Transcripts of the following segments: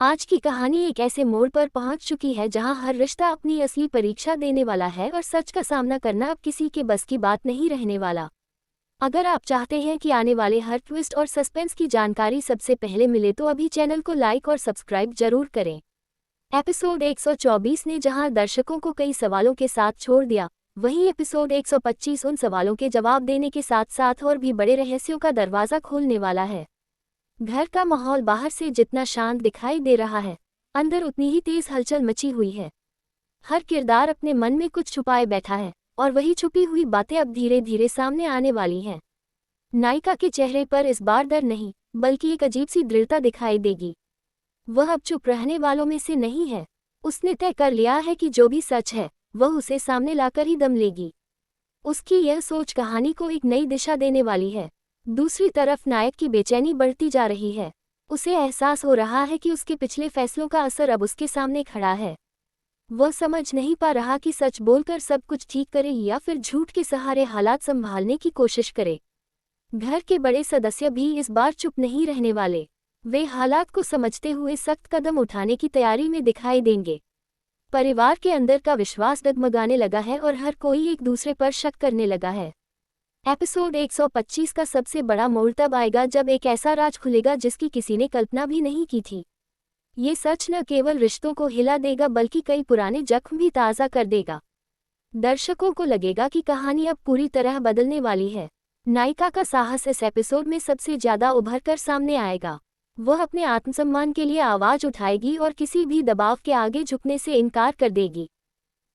आज की कहानी एक ऐसे मोड़ पर पहुंच चुकी है जहां हर रिश्ता अपनी असली परीक्षा देने वाला है और सच का सामना करना अब किसी के बस की बात नहीं रहने वाला। अगर आप चाहते हैं कि आने वाले हर ट्विस्ट और सस्पेंस की जानकारी सबसे पहले मिले तो अभी चैनल को लाइक और सब्सक्राइब जरूर करें। एपिसोड 124 ने जहां दर्शकों को कई सवालों के साथ छोड़ दिया, वहीं एपिसोड 125 उन सवालों के जवाब देने के साथ साथ और भी बड़े रहस्यों का दरवाज़ा खोलने वाला है। घर का माहौल बाहर से जितना शांत दिखाई दे रहा है, अंदर उतनी ही तेज हलचल मची हुई है। हर किरदार अपने मन में कुछ छुपाए बैठा है और वही छुपी हुई बातें अब धीरे धीरे सामने आने वाली हैं। नायिका के चेहरे पर इस बार डर नहीं, बल्कि एक अजीब सी दृढ़ता दिखाई देगी। वह अब चुप रहने वालों में से नहीं है। उसने तय कर लिया है कि जो भी सच है वह उसे सामने लाकर ही दम लेगी। उसकी यह सोच कहानी को एक नई दिशा देने वाली है। दूसरी तरफ नायक की बेचैनी बढ़ती जा रही है। उसे एहसास हो रहा है कि उसके पिछले फैसलों का असर अब उसके सामने खड़ा है। वह समझ नहीं पा रहा कि सच बोलकर सब कुछ ठीक करे या फिर झूठ के सहारे हालात संभालने की कोशिश करे। घर के बड़े सदस्य भी इस बार चुप नहीं रहने वाले। वे हालात को समझते हुए सख्त कदम उठाने की तैयारी में दिखाई देंगे। परिवार के अंदर का विश्वास डगमगाने लगा है और हर कोई एक दूसरे पर शक करने लगा है। एपिसोड 125 का सबसे बड़ा मोड़ तब आएगा जब एक ऐसा राज खुलेगा जिसकी किसी ने कल्पना भी नहीं की थी। ये सच न केवल रिश्तों को हिला देगा बल्कि कई पुराने जख्म भी ताज़ा कर देगा। दर्शकों को लगेगा कि कहानी अब पूरी तरह बदलने वाली है। नायिका का साहस इस एपिसोड में सबसे ज़्यादा उभर कर सामने आएगा। वह अपने आत्मसम्मान के लिए आवाज़ उठाएगी और किसी भी दबाव के आगे झुकने से इनकार कर देगी।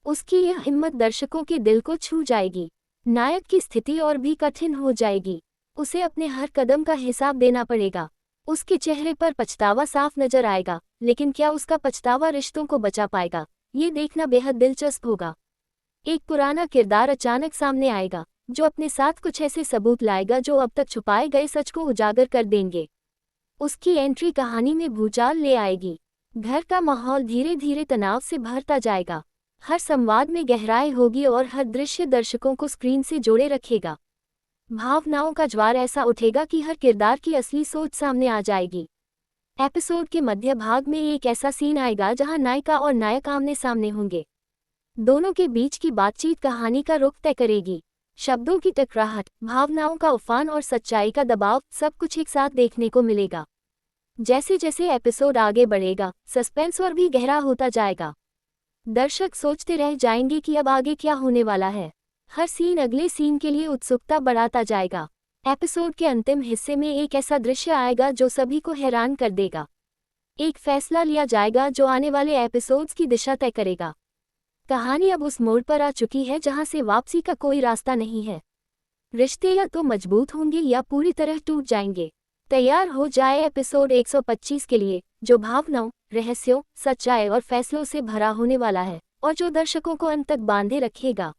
उसकी यह हिम्मत दर्शकों के दिल को छू जाएगी। नायक की स्थिति और भी कठिन हो जाएगी। उसे अपने हर कदम का हिसाब देना पड़ेगा। उसके चेहरे पर पछतावा साफ नजर आएगा, लेकिन क्या उसका पछतावा रिश्तों को बचा पाएगा, ये देखना बेहद दिलचस्प होगा। एक पुराना किरदार अचानक सामने आएगा, जो अपने साथ कुछ ऐसे सबूत लाएगा जो अब तक छुपाए गए सच को उजागर कर देंगे। उसकी एंट्री कहानी में भूचाल ले आएगी। घर का माहौल धीरे धीरे तनाव से भरता जाएगा। हर संवाद में गहराई होगी और हर दृश्य दर्शकों को स्क्रीन से जोड़े रखेगा। भावनाओं का ज्वार ऐसा उठेगा कि हर किरदार की असली सोच सामने आ जाएगी। एपिसोड के मध्य भाग में एक ऐसा सीन आएगा जहां नायिका और नायक आमने सामने होंगे। दोनों के बीच की बातचीत कहानी का रुख तय करेगी। शब्दों की टकराहट, भावनाओं का उफान और सच्चाई का दबाव, सब कुछ एक साथ देखने को मिलेगा। जैसे जैसे एपिसोड आगे बढ़ेगा, सस्पेंस और भी गहरा होता जाएगा। दर्शक सोचते रह जाएंगे कि अब आगे क्या होने वाला है। हर सीन अगले सीन के लिए उत्सुकता बढ़ाता जाएगा। एपिसोड के अंतिम हिस्से में एक ऐसा दृश्य आएगा जो सभी को हैरान कर देगा। एक फैसला लिया जाएगा जो आने वाले एपिसोड्स की दिशा तय करेगा। कहानी अब उस मोड़ पर आ चुकी है जहां से वापसी का कोई रास्ता नहीं है। रिश्ते या तो मजबूत होंगे या पूरी तरह टूट जाएंगे। तैयार हो जाए एपिसोड 125 के लिए, जो भावनाओं, रहस्यों, सच्चाई और फैसलों से भरा होने वाला है और जो दर्शकों को अंत तक बांधे रखेगा।